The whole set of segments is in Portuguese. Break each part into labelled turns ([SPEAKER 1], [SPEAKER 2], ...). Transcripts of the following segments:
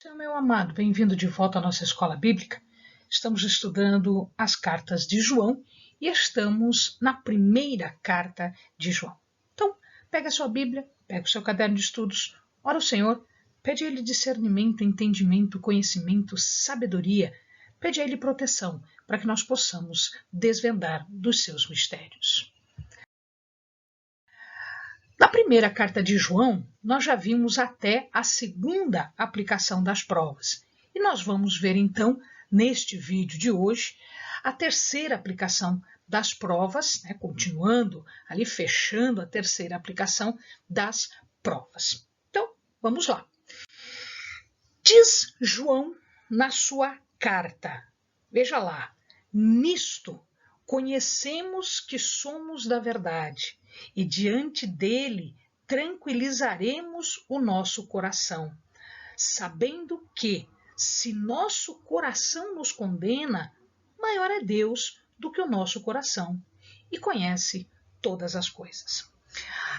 [SPEAKER 1] Então, meu amado, bem-vindo de volta à nossa escola bíblica. Estamos estudando as cartas de João e estamos na primeira carta de João. Então, pega a sua Bíblia, pega o seu caderno de estudos, ora ao Senhor, pede a Ele discernimento, entendimento, conhecimento, sabedoria, pede a Ele proteção para que nós possamos desvendar dos seus mistérios. Na primeira carta de João, nós já vimos até a segunda aplicação das provas. E nós vamos ver então, neste vídeo de hoje, a terceira aplicação das provas, continuando ali, fechando a terceira aplicação das provas. Então, vamos lá. Diz João na sua carta, veja lá, nisto conhecemos que somos da verdade e diante dele tranquilizaremos o nosso coração, sabendo que, se nosso coração nos condena, maior é Deus do que o nosso coração e conhece todas as coisas.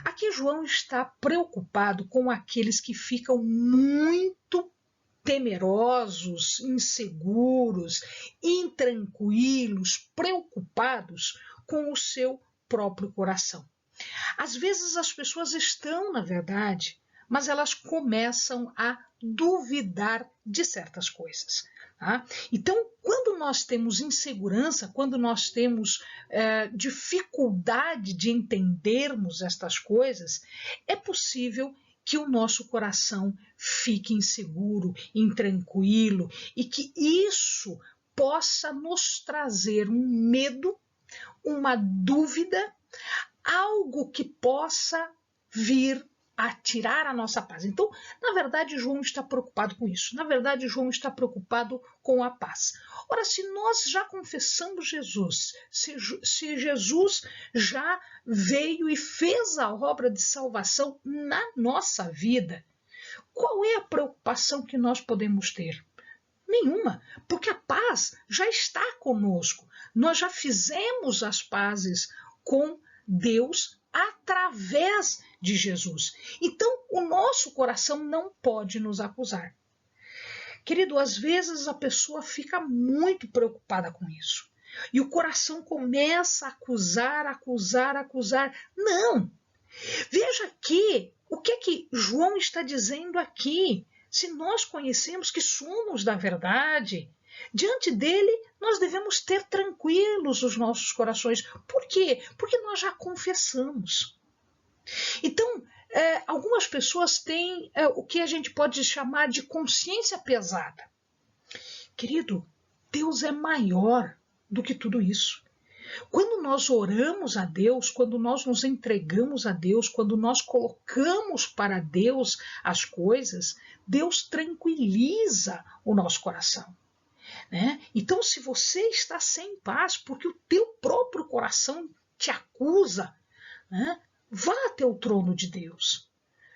[SPEAKER 1] Aqui João está preocupado com aqueles que ficam muito temerosos, inseguros, intranquilos, preocupados com o seu próprio coração. Às vezes as pessoas estão na verdade, mas elas começam a duvidar de certas coisas. Tá? Então, quando nós temos insegurança, quando nós temos dificuldade de entendermos estas coisas, é possível que o nosso coração fique inseguro, intranquilo e que isso possa nos trazer um medo, uma dúvida, algo que possa vir a tirar a nossa paz. Então, na verdade, João está preocupado com isso. Na verdade, João está preocupado com a paz. Ora, se nós já confessamos Jesus, se Jesus já veio e fez a obra de salvação na nossa vida, qual é a preocupação que nós podemos ter? Nenhuma, porque a paz já está conosco. Nós já fizemos as pazes com Deus através de Jesus. Então, o nosso coração não pode nos acusar. Querido, às vezes a pessoa fica muito preocupada com isso. E o coração começa a acusar. Não! Veja aqui, o que é que João está dizendo aqui? Se nós conhecemos que somos da verdade, diante dele nós devemos ter tranquilos os nossos corações. Por quê? Porque nós já confessamos. Então, algumas pessoas têm o que a gente pode chamar de consciência pesada. Querido, Deus é maior do que tudo isso. Quando nós oramos a Deus, quando nós nos entregamos a Deus, quando nós colocamos para Deus as coisas, Deus tranquiliza o nosso coração. Né? Então, se você está sem paz, porque o teu próprio coração te acusa, né? Vá até o trono de Deus,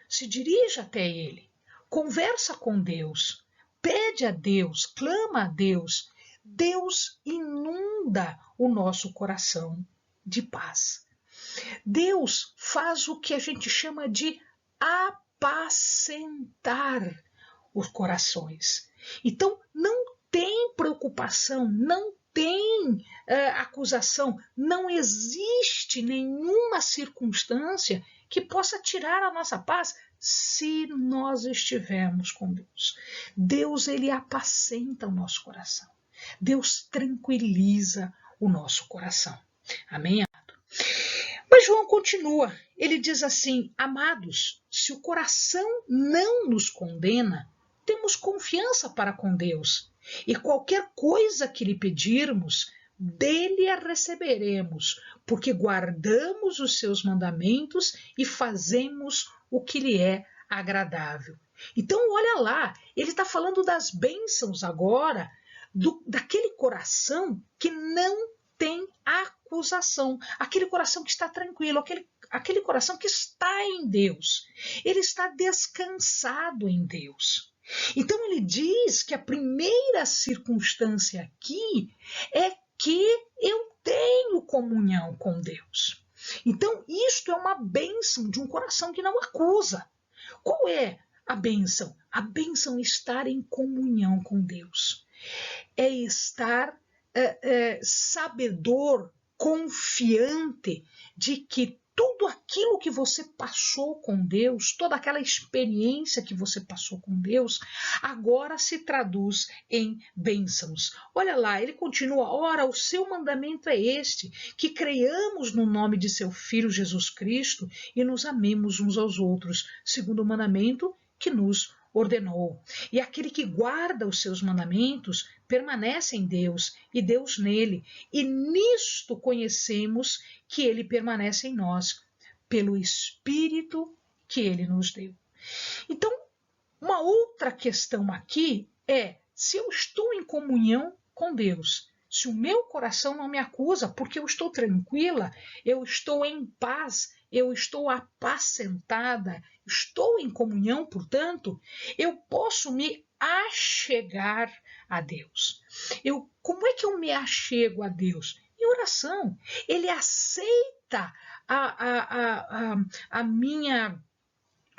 [SPEAKER 1] se dirija até Ele, conversa com Deus, pede a Deus, clama a Deus. Deus inunda o nosso coração de paz. Deus faz o que a gente chama de apacentar os corações. Então, não tem preocupação, não tem acusação, não existe nenhuma circunstância que possa tirar a nossa paz se nós estivermos com Deus. Deus, ele apacenta o nosso coração. Deus tranquiliza o nosso coração. Amém, amado? Mas João continua, ele diz assim, amados, se o coração não nos condena, temos confiança para com Deus, e qualquer coisa que lhe pedirmos, dele a receberemos, porque guardamos os seus mandamentos e fazemos o que lhe é agradável. Então, olha lá, ele está falando das bênçãos agora, daquele coração que não tem acusação, aquele coração que está tranquilo, aquele coração que está em Deus, ele está descansado em Deus. Então ele diz que a primeira circunstância aqui é que eu tenho comunhão com Deus. Então isto é uma bênção de um coração que não acusa. Qual é a bênção? A bênção é estar em comunhão com Deus. É estar sabedor, confiante de que tudo aquilo que você passou com Deus, toda aquela experiência que você passou com Deus, agora se traduz em bênçãos. Olha lá, ele continua: ora, o seu mandamento é este, que creiamos no nome de seu Filho Jesus Cristo e nos amemos uns aos outros, segundo o mandamento que nos ordenou. E aquele que guarda os seus mandamentos permanece em Deus e Deus nele. E nisto conhecemos que ele permanece em nós, pelo Espírito que ele nos deu. Então, uma outra questão aqui é: se eu estou em comunhão com Deus, se o meu coração não me acusa, porque eu estou tranquila, eu estou em paz, eu estou apacentada, estou em comunhão, portanto, eu posso me achegar a Deus. Como é que eu me achego a Deus? Em oração. Ele aceita a minha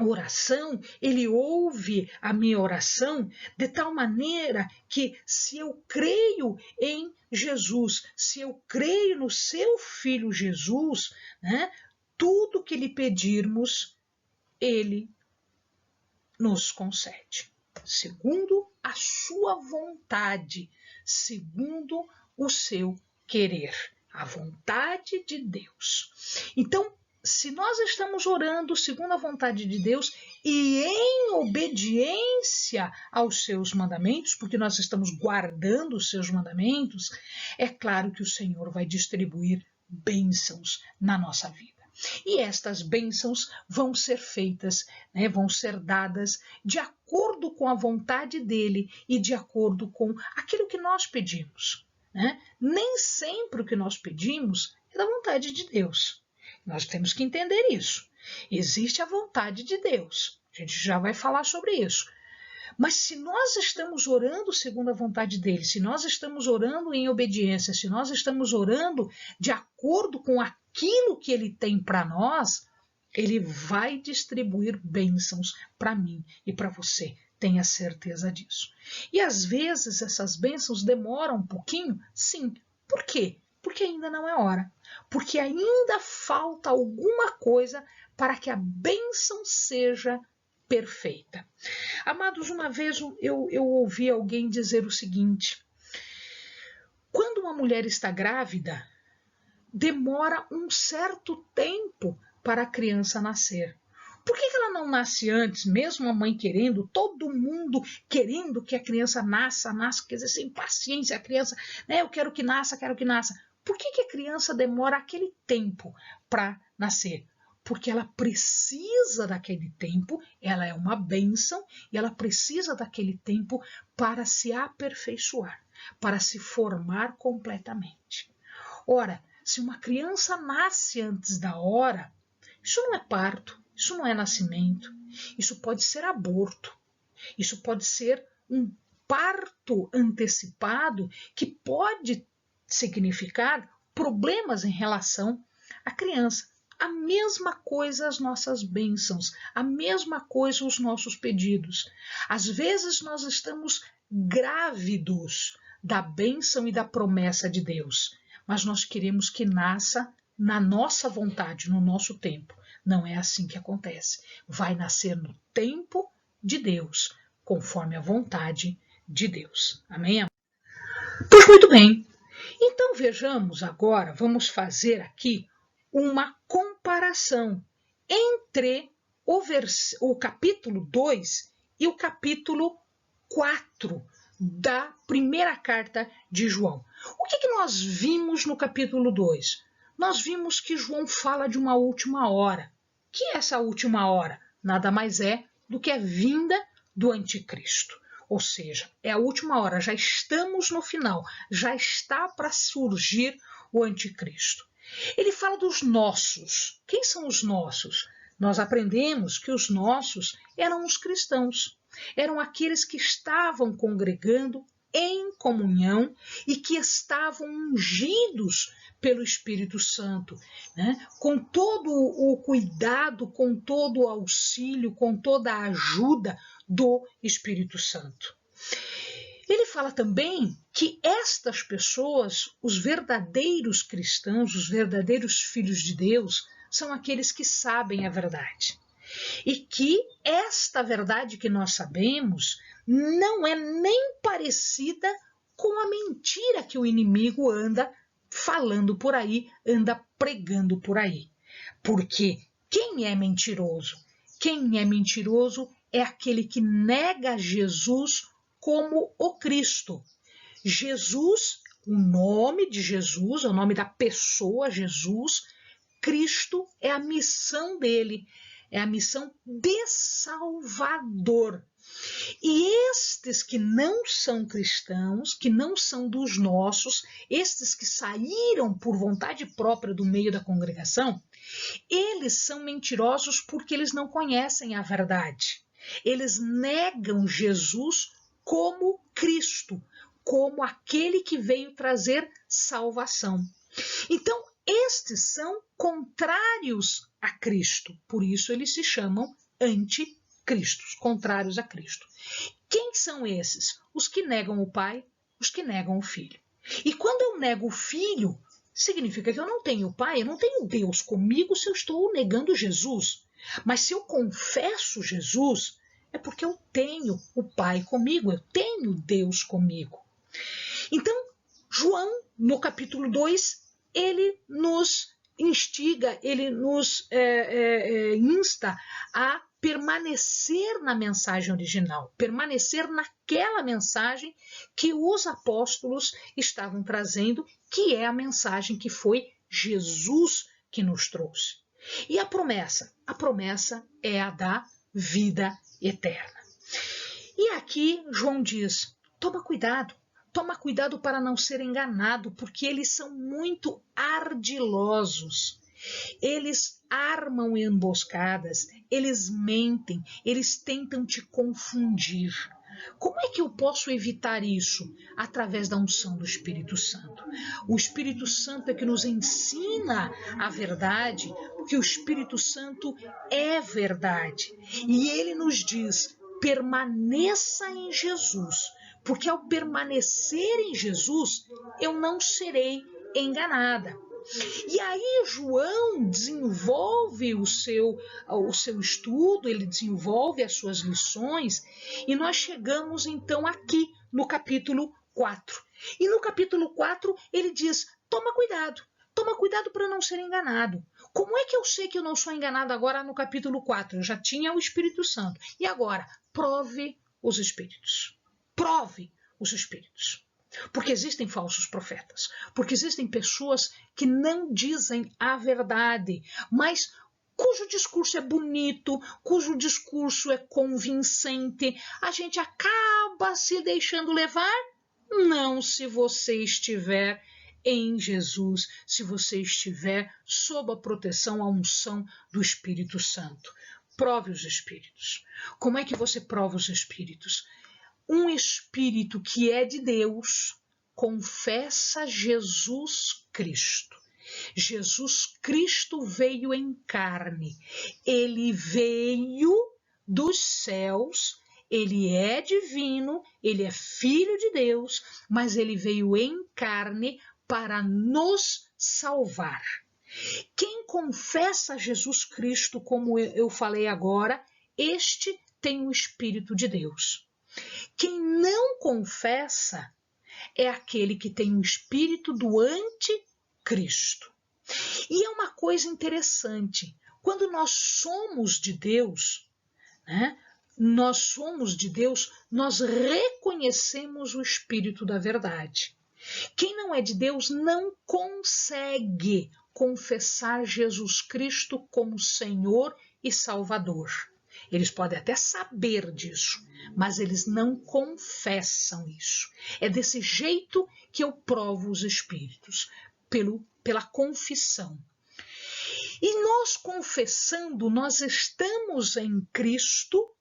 [SPEAKER 1] oração, ele ouve a minha oração de tal maneira que, se eu creio em Jesus, se eu creio no seu Filho Jesus, né, tudo que lhe pedirmos, ele nos concede, segundo a sua vontade, segundo o seu querer, a vontade de Deus. Então, se nós estamos orando segundo a vontade de Deus e em obediência aos seus mandamentos, porque nós estamos guardando os seus mandamentos, é claro que o Senhor vai distribuir bênçãos na nossa vida. E estas bênçãos vão ser feitas, né, vão ser dadas de acordo com a vontade dele e de acordo com aquilo que nós pedimos, né? Nem sempre o que nós pedimos é da vontade de Deus. Nós temos que entender isso. Existe a vontade de Deus. A gente já vai falar sobre isso. Mas se nós estamos orando segundo a vontade dele, se nós estamos orando em obediência, se nós estamos orando de acordo com aquilo que ele tem para nós, ele vai distribuir bênçãos para mim e para você. Tenha certeza disso. E às vezes essas bênçãos demoram um pouquinho? Sim. Por quê? Porque ainda não é hora. Porque ainda falta alguma coisa para que a bênção seja perfeita. Amados, uma vez eu ouvi alguém dizer o seguinte: quando uma mulher está grávida, demora um certo tempo para a criança nascer. Por que ela não nasce antes, mesmo a mãe querendo, todo mundo querendo que a criança nasça, quer dizer, sem paciência, a criança, né, eu quero que nasça, quero que nasça. Por que a criança demora aquele tempo para nascer? Porque ela precisa daquele tempo, ela é uma bênção, e ela precisa daquele tempo para se aperfeiçoar, para se formar completamente. Ora, se uma criança nasce antes da hora, isso não é parto, isso não é nascimento, isso pode ser aborto, isso pode ser um parto antecipado que pode significar problemas em relação à criança. A mesma coisa as nossas bênçãos, a mesma coisa os nossos pedidos. Às vezes nós estamos grávidos da bênção e da promessa de Deus, mas nós queremos que nasça na nossa vontade, no nosso tempo. Não é assim que acontece. Vai nascer no tempo de Deus, conforme a vontade de Deus. Amém? Pois muito bem. Então vejamos agora, vamos fazer aqui uma comparação entre o capítulo 2 e o capítulo 4 da primeira carta de João. O que nós vimos no capítulo 2? Nós vimos que João fala de uma última hora. O que é essa última hora? Nada mais é do que a vinda do anticristo. Ou seja, é a última hora, já estamos no final, já está para surgir o anticristo. Ele fala dos nossos. Quem são os nossos? Nós aprendemos que os nossos eram os cristãos, eram aqueles que estavam congregando em comunhão e que estavam ungidos pelo Espírito Santo, né? Com todo o cuidado, com todo o auxílio, com toda a ajuda do Espírito Santo. Ele fala também que estas pessoas, os verdadeiros cristãos, os verdadeiros filhos de Deus, são aqueles que sabem a verdade. E que esta verdade que nós sabemos não é nem parecida com a mentira que o inimigo anda falando por aí, anda pregando por aí. Porque quem é mentiroso? Quem é mentiroso é aquele que nega Jesus como o Cristo. Jesus, o nome de Jesus, é o nome da pessoa Jesus. Cristo é a missão dele, é a missão de Salvador. E estes que não são cristãos, que não são dos nossos, estes que saíram por vontade própria do meio da congregação, eles são mentirosos porque eles não conhecem a verdade. Eles negam Jesus como Cristo, como aquele que veio trazer salvação. Então, estes são contrários a Cristo, por isso eles se chamam anticristos, contrários a Cristo. Quem são esses? Os que negam o Pai, os que negam o Filho. E quando eu nego o Filho, significa que eu não tenho Pai, eu não tenho Deus comigo se eu estou negando Jesus. Mas se eu confesso Jesus, é porque eu tenho o Pai comigo, eu tenho Deus comigo. Então, João, no capítulo 2, ele nos instiga, ele nos insta a permanecer na mensagem original, permanecer naquela mensagem que os apóstolos estavam trazendo, que é a mensagem que foi Jesus que nos trouxe. E a promessa é a da vida eterna. E aqui João diz, toma cuidado para não ser enganado, porque eles são muito ardilosos. Eles armam emboscadas, eles mentem, eles tentam te confundir. Como é que eu posso evitar isso? Através da unção do Espírito Santo. O Espírito Santo é que nos ensina a verdade, porque o Espírito Santo é verdade. E ele nos diz, permaneça em Jesus, porque ao permanecer em Jesus, eu não serei enganada. E aí João desenvolve o seu estudo, ele desenvolve as suas lições, e nós chegamos então aqui no capítulo 4. E no capítulo 4 ele diz, toma cuidado para não ser enganado. Como é que eu sei que eu não sou enganado agora no capítulo 4? Eu já tinha o Espírito Santo. E agora, prove os Espíritos. Prove os Espíritos. Porque existem falsos profetas, porque existem pessoas que não dizem a verdade, mas cujo discurso é bonito, cujo discurso é convincente, a gente acaba se deixando levar? Não, se você estiver em Jesus, se você estiver sob a proteção, a unção do Espírito Santo. Prove os Espíritos. Como é que você prova os Espíritos? Um espírito que é de Deus confessa Jesus Cristo. Jesus Cristo veio em carne. Ele veio dos céus, ele é divino, ele é filho de Deus, mas ele veio em carne para nos salvar. Quem confessa Jesus Cristo, como eu falei agora, este tem o Espírito de Deus. Quem não confessa é aquele que tem o espírito do anticristo. E é uma coisa interessante, quando nós somos de Deus, nós reconhecemos o Espírito da verdade. Quem não é de Deus não consegue confessar Jesus Cristo como Senhor e Salvador. Eles podem até saber disso, mas eles não confessam isso. É desse jeito que eu provo os espíritos, pela confissão. E nós confessando, nós estamos em Cristo,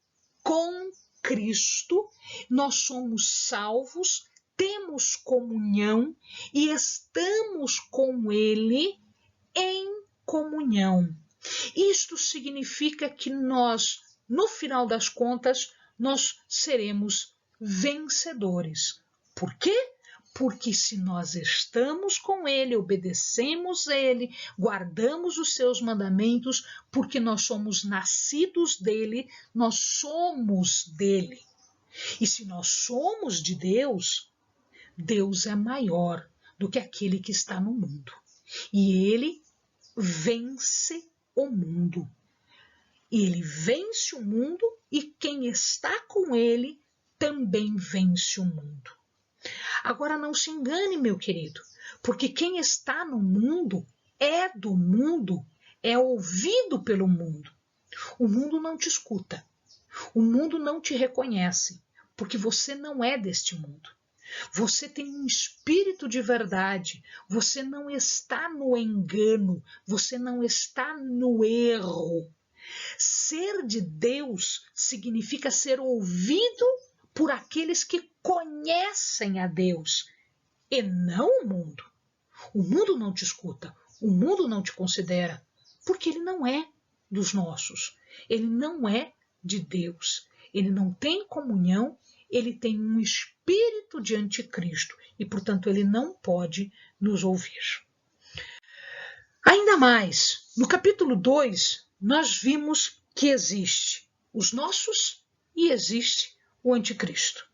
[SPEAKER 1] com Cristo, nós somos salvos, temos comunhão e estamos com Ele em comunhão. Isto significa que nós, no final das contas, nós seremos vencedores. Por quê? Porque se nós estamos com Ele, obedecemos Ele, guardamos os seus mandamentos, porque nós somos nascidos dEle, nós somos dEle. E se nós somos de Deus, Deus é maior do que aquele que está no mundo. E Ele vence o mundo. Ele vence o mundo e quem está com Ele também vence o mundo. Agora não se engane, meu querido, porque quem está no mundo é do mundo, é ouvido pelo mundo. O mundo não te escuta, o mundo não te reconhece, porque você não é deste mundo. Você tem um espírito de verdade, você não está no engano, você não está no erro. Ser de Deus significa ser ouvido por aqueles que conhecem a Deus e não o mundo. O mundo não te escuta, o mundo não te considera, porque ele não é dos nossos, ele não é de Deus, ele não tem comunhão, ele tem um espírito de anticristo e, portanto, ele não pode nos ouvir. Ainda mais, no capítulo 2, nós vimos que existe os nossos e existe o anticristo.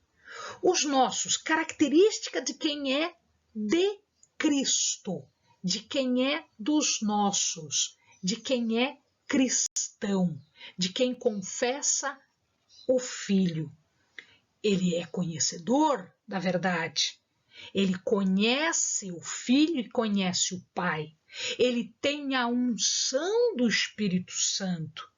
[SPEAKER 1] Os nossos, característica de quem é de Cristo, de quem é dos nossos, de quem é cristão, de quem confessa o Filho. Ele é conhecedor da verdade, ele conhece o Filho e conhece o Pai, ele tem a unção do Espírito Santo.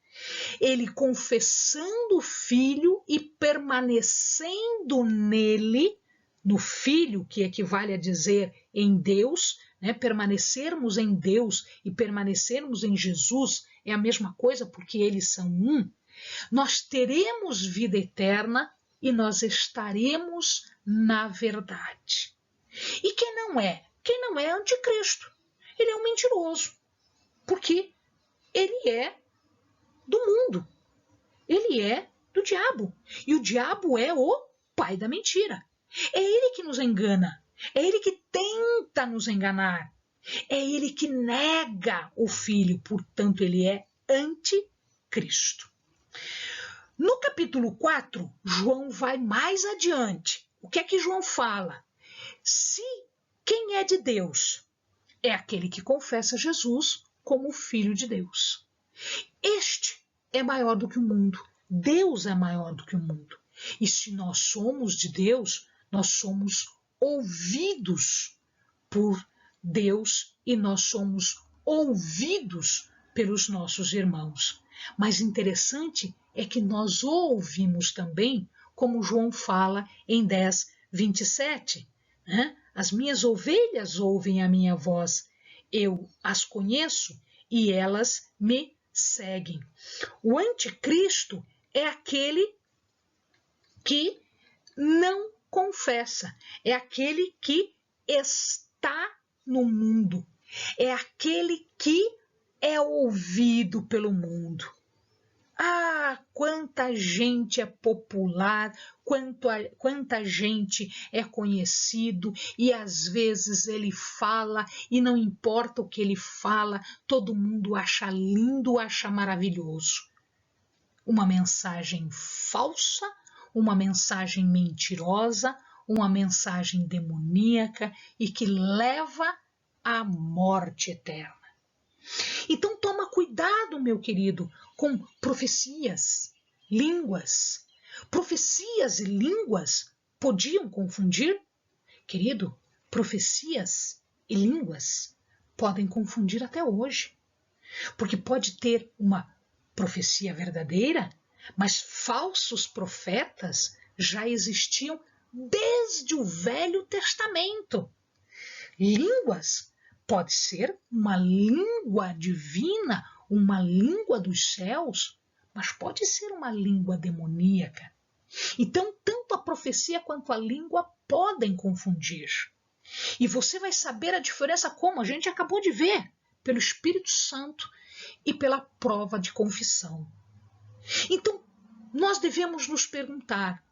[SPEAKER 1] Ele confessando o Filho e permanecendo nele, no Filho, que equivale a dizer em Deus, né? Permanecermos em Deus e permanecermos em Jesus é a mesma coisa porque eles são um. Nós teremos vida eterna e nós estaremos na verdade. E quem não é? Quem não é anticristo. Ele é um mentiroso, porque ele é do mundo. Ele é do diabo. E o diabo é o pai da mentira. É ele que nos engana. É ele que tenta nos enganar. É ele que nega o Filho. Portanto, ele é anticristo. No capítulo 4, João vai mais adiante. O que é que João fala? Se quem é de Deus é aquele que confessa Jesus como o Filho de Deus. Este é maior do que o mundo. Deus é maior do que o mundo. E se nós somos de Deus, nós somos ouvidos por Deus e nós somos ouvidos pelos nossos irmãos. Mas interessante é que nós ouvimos também, como João fala em 10:27, né? As minhas ovelhas ouvem a minha voz, eu as conheço e elas me seguem. O anticristo é aquele que não confessa, é aquele que está no mundo, é aquele que é ouvido pelo mundo. Ah, quanta gente é popular, quanta gente é conhecido e às vezes ele fala e não importa o que ele fala, todo mundo acha lindo, acha maravilhoso. Uma mensagem falsa, uma mensagem mentirosa, uma mensagem demoníaca e que leva à morte eterna. Então toma cuidado, meu querido, com profecias, línguas. Profecias e línguas podiam confundir? Querido, profecias e línguas podem confundir até hoje. Porque pode ter uma profecia verdadeira, mas falsos profetas já existiam desde o Velho Testamento. Línguas pode ser uma língua divina, uma língua dos céus, mas pode ser uma língua demoníaca. Então, tanto a profecia quanto a língua podem confundir. E você vai saber a diferença como a gente acabou de ver, pelo Espírito Santo e pela prova de confissão. Então, nós devemos nos perguntar: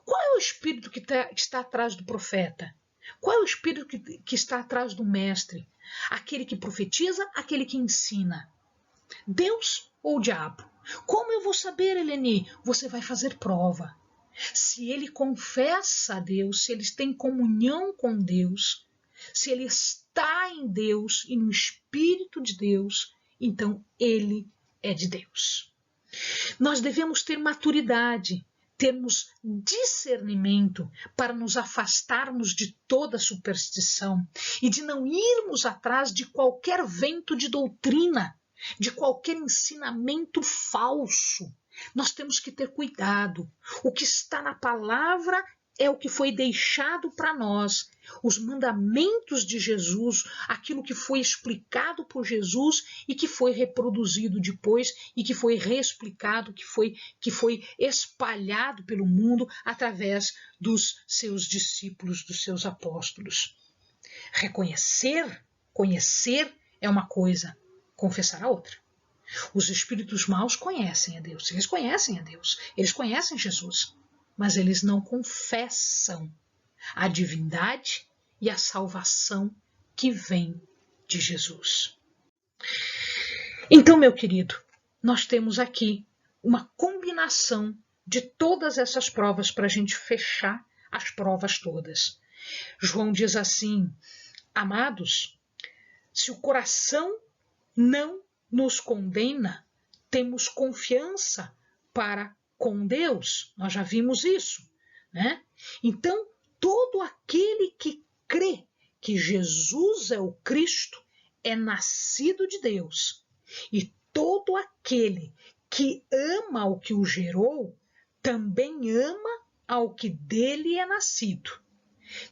[SPEAKER 1] qual é o espírito que está atrás do profeta? Qual é o espírito que está atrás do mestre? Aquele que profetiza, aquele que ensina? Deus ou o diabo? Como eu vou saber, Eleni? Você vai fazer prova. Se ele confessa a Deus, se ele tem comunhão com Deus, se ele está em Deus e no Espírito de Deus, então ele é de Deus. Nós devemos ter maturidade, termos discernimento para nos afastarmos de toda superstição e de não irmos atrás de qualquer vento de doutrina, de qualquer ensinamento falso. Nós temos que ter cuidado. O que está na palavra é o que foi deixado para nós. Os mandamentos de Jesus, aquilo que foi explicado por Jesus e que foi reproduzido depois e que foi reexplicado, que foi espalhado pelo mundo através dos seus discípulos, dos seus apóstolos. Conhecer é uma coisa, confessar a outra. Os espíritos maus conhecem a Deus, eles conhecem a Deus, eles conhecem Jesus, mas eles não confessam a divindade e a salvação que vem de Jesus. Então, meu querido, nós temos aqui uma combinação de todas essas provas para a gente fechar as provas todas. João diz assim: amados, se o coração não nos condena, temos confiança para com Deus. Nós já vimos isso, né? Então, todo aquele que crê que Jesus é o Cristo é nascido de Deus. E todo aquele que ama o que o gerou, também ama ao que dele é nascido.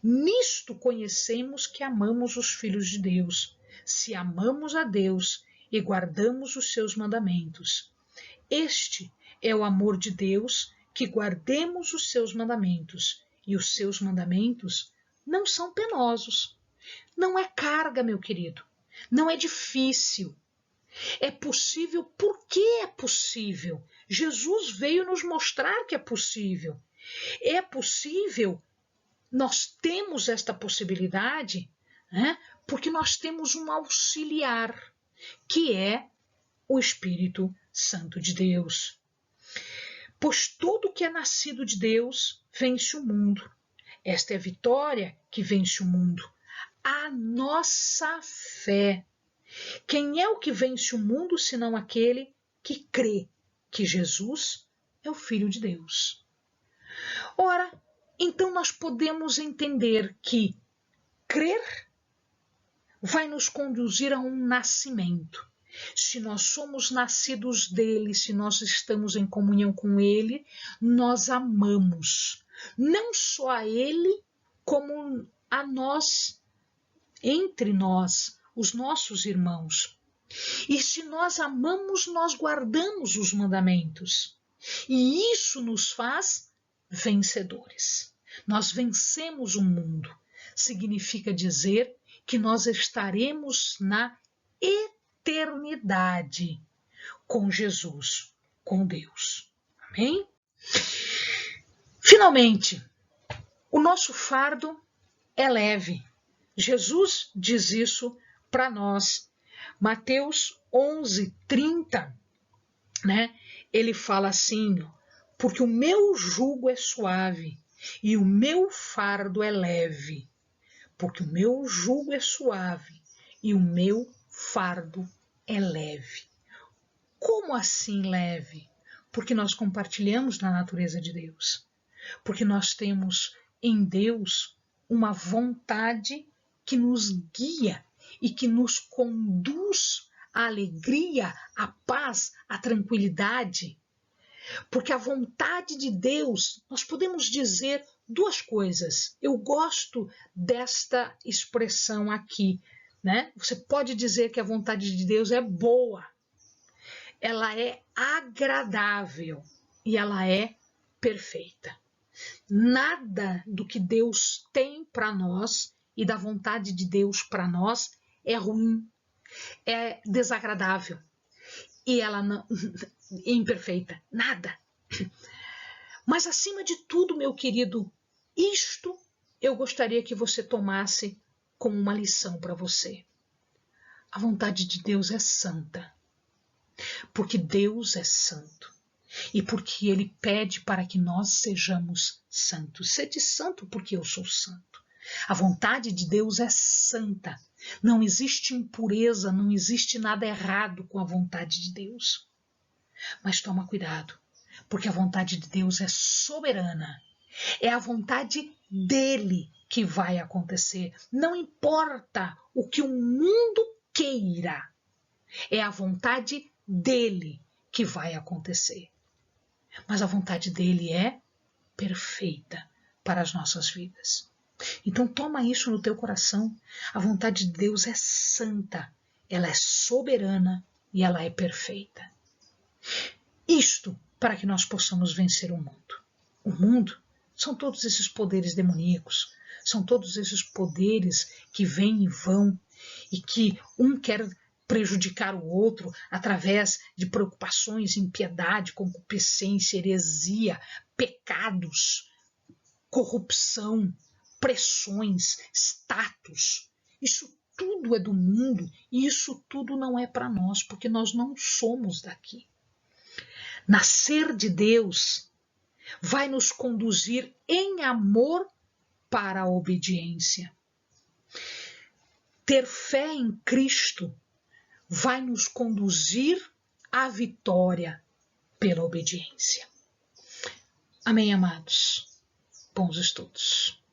[SPEAKER 1] Nisto conhecemos que amamos os filhos de Deus, se amamos a Deus e guardamos os seus mandamentos. Este é o amor de Deus, que guardemos os seus mandamentos, e os seus mandamentos não são penosos. Não é carga, meu querido, não é difícil. É possível porque é possível. Jesus veio nos mostrar que é possível. É possível, nós temos esta possibilidade, né, porque nós temos um auxiliar, que é o Espírito Santo de Deus. Pois tudo que é nascido de Deus vence o mundo. Esta é a vitória que vence o mundo. A nossa fé. Quem é o que vence o mundo, senão aquele que crê que Jesus é o Filho de Deus? Ora, então nós podemos entender que crer vai nos conduzir a um nascimento. Se nós somos nascidos dele, se nós estamos em comunhão com ele, nós amamos. Não só a ele, como a nós, entre nós, os nossos irmãos. E se nós amamos, nós guardamos os mandamentos. E isso nos faz vencedores. Nós vencemos o mundo. Significa dizer que nós estaremos na eternidade com Jesus, com Deus. Amém? Finalmente, o nosso fardo é leve. Jesus diz isso para nós. Mateus 11:30, né? Ele fala assim: porque o meu jugo é suave e o meu fardo é leve. Porque o meu jugo é suave e o meu fardo é leve. Como assim leve? Porque nós compartilhamos da natureza de Deus. Porque nós temos em Deus uma vontade que nos guia e que nos conduz à alegria, à paz, à tranquilidade. Porque a vontade de Deus, nós podemos dizer duas coisas. Eu gosto desta expressão aqui, né? Você pode dizer que a vontade de Deus é boa, ela é agradável e ela é perfeita. Nada do que Deus tem para nós e da vontade de Deus para nós é ruim, é desagradável e ela não é imperfeita. Nada. Mas acima de tudo, meu querido, isto eu gostaria que você tomasse como uma lição para você. A vontade de Deus é santa, porque Deus é santo e porque Ele pede para que nós sejamos santos. Sede santo porque eu sou santo. A vontade de Deus é santa. Não existe impureza, não existe nada errado com a vontade de Deus. Mas toma cuidado, porque a vontade de Deus é soberana. É a vontade dele que vai acontecer. Não importa o que o mundo queira. É a vontade dele que vai acontecer. Mas a vontade dele é perfeita para as nossas vidas. Então toma isso no teu coração. A vontade de Deus é santa, ela é soberana e ela é perfeita. Isto para que nós possamos vencer o mundo. O mundo são todos esses poderes demoníacos, são todos esses poderes que vêm e vão e que um quer prejudicar o outro através de preocupações, impiedade, concupiscência, heresia, pecados, corrupção, pressões, status. Isso tudo é do mundo e isso tudo não é para nós, porque nós não somos daqui. Nascer de Deus vai nos conduzir em amor para a obediência. Ter fé em Cristo vai nos conduzir à vitória pela obediência. Amém, amados? Bons estudos.